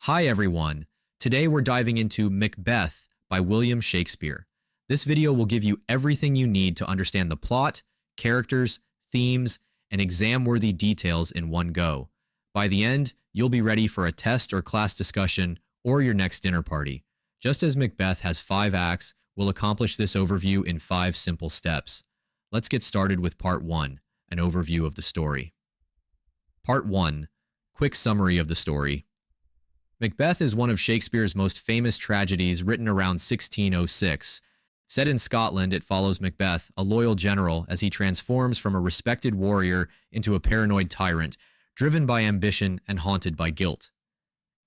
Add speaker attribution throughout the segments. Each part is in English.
Speaker 1: Hi everyone. Today we're diving into Macbeth by William Shakespeare. This video will give you everything you need to understand the plot, characters, themes, and exam-worthy details in one go. By the end, you'll be ready for a test or class discussion or your next dinner party. Just as Macbeth has 5 acts, we'll accomplish this overview in 5 simple steps. Let's get started with Part 1, an overview of the story. Part 1, quick summary of the story. Macbeth is one of Shakespeare's most famous tragedies, written around 1606. Set in Scotland, it follows Macbeth, a loyal general, as he transforms from a respected warrior into a paranoid tyrant, driven by ambition and haunted by guilt.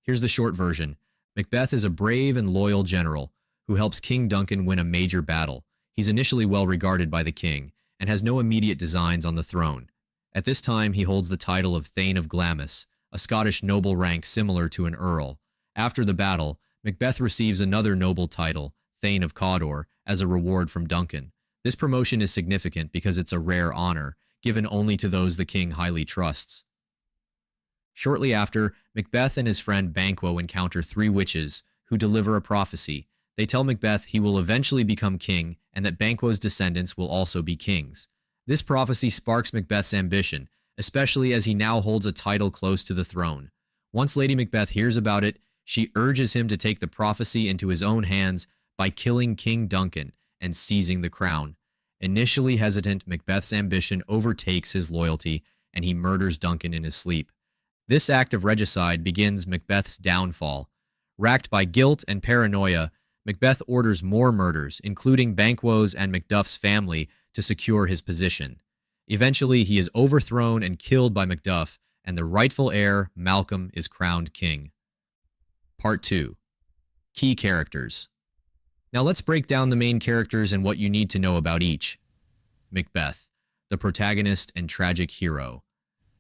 Speaker 1: Here's the short version. Macbeth is a brave and loyal general who helps King Duncan win a major battle. He's initially well regarded by the king and has no immediate designs on the throne. At this time, he holds the title of Thane of Glamis, a Scottish noble rank similar to an earl. After the battle, Macbeth receives another noble title, Thane of Cawdor, as a reward from Duncan. This promotion is significant because it's a rare honor, given only to those the king highly trusts. Shortly after, Macbeth and his friend Banquo encounter 3 witches who deliver a prophecy. They tell Macbeth he will eventually become king and that Banquo's descendants will also be kings. This prophecy sparks Macbeth's ambition, especially as he now holds a title close to the throne. Once Lady Macbeth hears about it, she urges him to take the prophecy into his own hands by killing King Duncan and seizing the crown. Initially hesitant, Macbeth's ambition overtakes his loyalty, and he murders Duncan in his sleep. This act of regicide begins Macbeth's downfall. Racked by guilt and paranoia, Macbeth orders more murders, including Banquo's and Macduff's family, to secure his position. Eventually, he is overthrown and killed by Macduff, and the rightful heir, Malcolm, is crowned king. Part 2. Key characters. Now let's break down the main characters and what you need to know about each. Macbeth, the protagonist and tragic hero.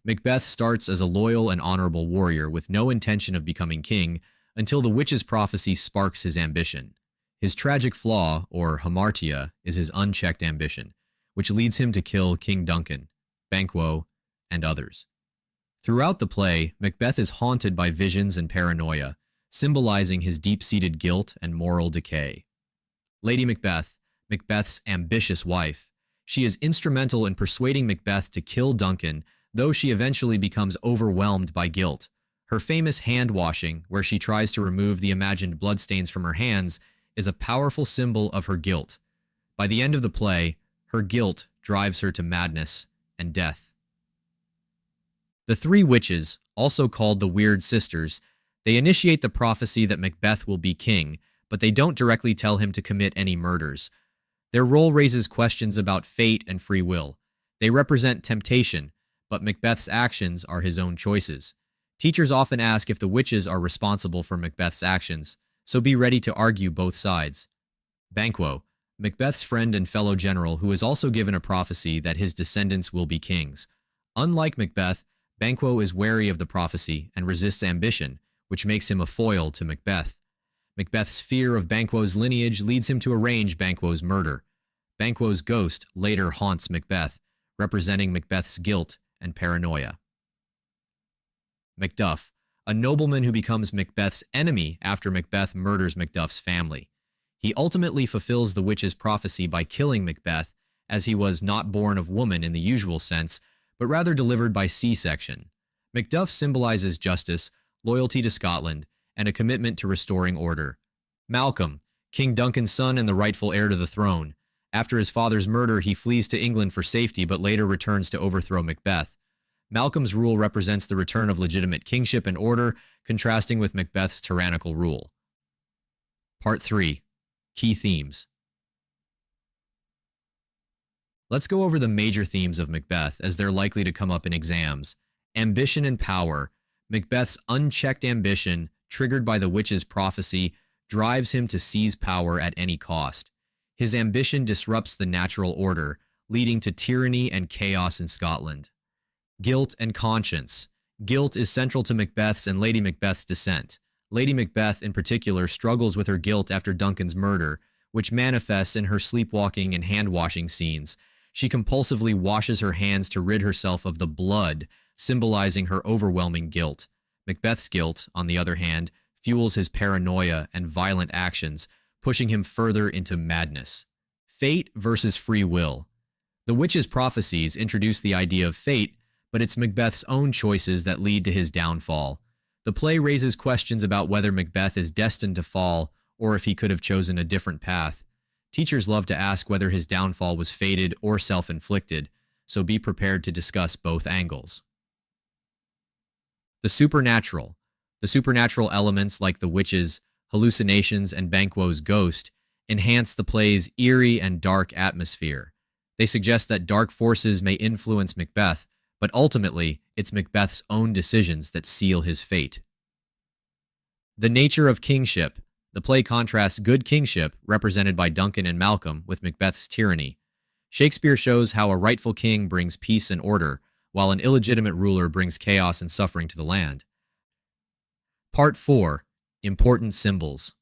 Speaker 1: Macbeth starts as a loyal and honorable warrior with no intention of becoming king until the witch's prophecy sparks his ambition. His tragic flaw, or hamartia, is his unchecked ambition, which leads him to kill King Duncan, Banquo, and others. Throughout the play, Macbeth is haunted by visions and paranoia, symbolizing his deep-seated guilt and moral decay. Lady Macbeth, Macbeth's ambitious wife. She is instrumental in persuading Macbeth to kill Duncan, though she eventually becomes overwhelmed by guilt. Her famous hand-washing, where she tries to remove the imagined bloodstains from her hands, is a powerful symbol of her guilt. By the end of the play, her guilt drives her to madness and death. The 3 witches, also called the Weird Sisters, they initiate the prophecy that Macbeth will be king, but they don't directly tell him to commit any murders. Their role raises questions about fate and free will. They represent temptation, but Macbeth's actions are his own choices. Teachers often ask if the witches are responsible for Macbeth's actions, so be ready to argue both sides. Banquo, Macbeth's friend and fellow general who is also given a prophecy that his descendants will be kings. Unlike Macbeth, Banquo is wary of the prophecy and resists ambition, which makes him a foil to Macbeth. Macbeth's fear of Banquo's lineage leads him to arrange Banquo's murder. Banquo's ghost later haunts Macbeth, representing Macbeth's guilt and paranoia. Macduff, a nobleman who becomes Macbeth's enemy after Macbeth murders Macduff's family. He ultimately fulfills the witch's prophecy by killing Macbeth, as he was not born of woman in the usual sense, but rather delivered by C-section. Macduff symbolizes justice, loyalty to Scotland, and a commitment to restoring order. Malcolm, King Duncan's son and the rightful heir to the throne. After his father's murder, he flees to England for safety, but later returns to overthrow Macbeth. Malcolm's rule represents the return of legitimate kingship and order, contrasting with Macbeth's tyrannical rule. Part 3. Key themes. Let's go over the major themes of Macbeth, as they're likely to come up in exams. Ambition and power. Macbeth's unchecked ambition, triggered by the witch's prophecy, drives him to seize power at any cost. His ambition disrupts the natural order, leading to tyranny and chaos in Scotland. Guilt and conscience. Guilt is central to Macbeth's and Lady Macbeth's descent. Lady Macbeth, in particular, struggles with her guilt after Duncan's murder, which manifests in her sleepwalking and hand-washing scenes. She compulsively washes her hands to rid herself of the blood, symbolizing her overwhelming guilt. Macbeth's guilt, on the other hand, fuels his paranoia and violent actions, pushing him further into madness. Fate versus free will. The witch's prophecies introduce the idea of fate, but it's Macbeth's own choices that lead to his downfall. The play raises questions about whether Macbeth is destined to fall or if he could have chosen a different path. Teachers love to ask whether his downfall was fated or self-inflicted, so be prepared to discuss both angles. The supernatural. The supernatural elements like the witches, hallucinations, and Banquo's ghost enhance the play's eerie and dark atmosphere. They suggest that dark forces may influence Macbeth, but ultimately, it's Macbeth's own decisions that seal his fate. The nature of kingship. The play contrasts good kingship, represented by Duncan and Malcolm, with Macbeth's tyranny. Shakespeare shows how a rightful king brings peace and order, while an illegitimate ruler brings chaos and suffering to the land. Part 4. Important symbols.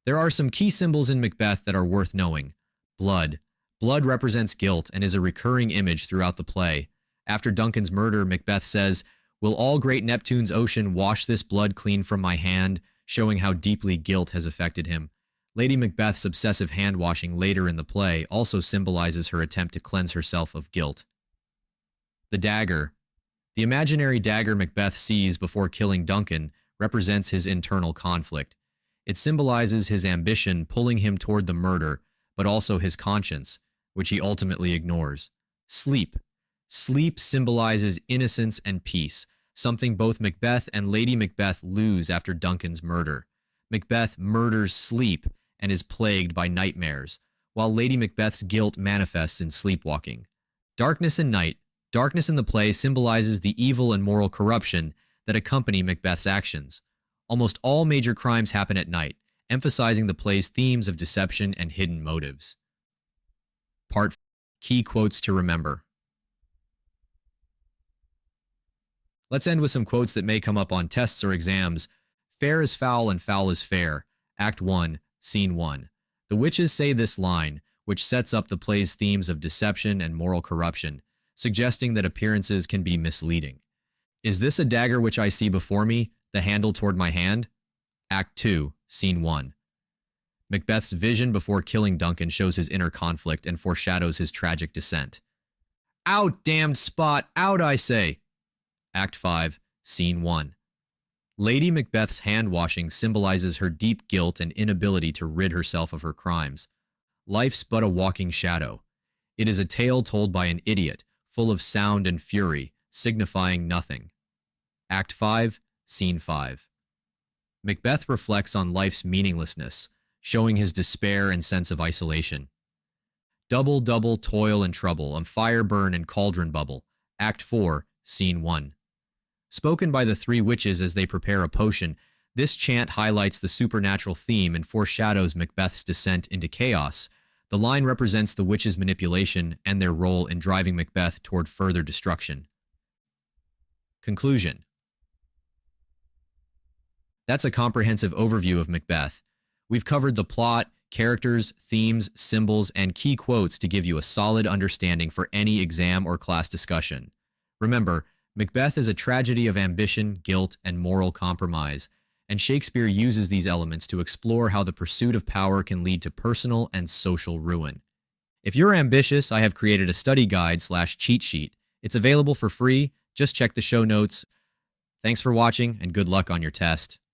Speaker 1: There are some key symbols in Macbeth that are worth knowing. Blood. Blood represents guilt and is a recurring image throughout the play. After Duncan's murder, Macbeth says, "Will all great Neptune's ocean wash this blood clean from my hand?" showing how deeply guilt has affected him. Lady Macbeth's obsessive hand-washing later in the play also symbolizes her attempt to cleanse herself of guilt. The dagger. The imaginary dagger Macbeth sees before killing Duncan represents his internal conflict. It symbolizes his ambition pulling him toward the murder, but also his conscience, which he ultimately ignores. Sleep. Sleep symbolizes innocence and peace, something both Macbeth and Lady Macbeth lose after Duncan's murder. Macbeth murders sleep and is plagued by nightmares, while Lady Macbeth's guilt manifests in sleepwalking. Darkness and night. Darkness in the play symbolizes the evil and moral corruption that accompany Macbeth's actions. Almost all major crimes happen at night, emphasizing the play's themes of deception and hidden motives. Part 4. Key quotes to remember. Let's end with some quotes that may come up on tests or exams. Fair is foul and foul is fair. Act 1, Scene 1. The witches say this line, which sets up the play's themes of deception and moral corruption, suggesting that appearances can be misleading. Is this a dagger which I see before me, the handle toward my hand? Act 2, Scene 1. Macbeth's vision before killing Duncan shows his inner conflict and foreshadows his tragic descent. Out, damned spot, out, I say! Act 5, Scene 1. Lady Macbeth's hand-washing symbolizes her deep guilt and inability to rid herself of her crimes. Life's but a walking shadow. It is a tale told by an idiot, full of sound and fury, signifying nothing. Act 5, Scene 5. Macbeth reflects on life's meaninglessness, showing his despair and sense of isolation. Double, double, toil and trouble, fire burn and cauldron bubble. Act 4, Scene 1. Spoken by the three witches as they prepare a potion, this chant highlights the supernatural theme and foreshadows Macbeth's descent into chaos. The line represents the witches' manipulation and their role in driving Macbeth toward further destruction. Conclusion. That's a comprehensive overview of Macbeth. We've covered the plot, characters, themes, symbols, and key quotes to give you a solid understanding for any exam or class discussion. Remember, Macbeth is a tragedy of ambition, guilt, and moral compromise, and Shakespeare uses these elements to explore how the pursuit of power can lead to personal and social ruin. If you're ambitious, I have created a study guide/cheat sheet. It's available for free. Just check the show notes. Thanks for watching, and good luck on your test.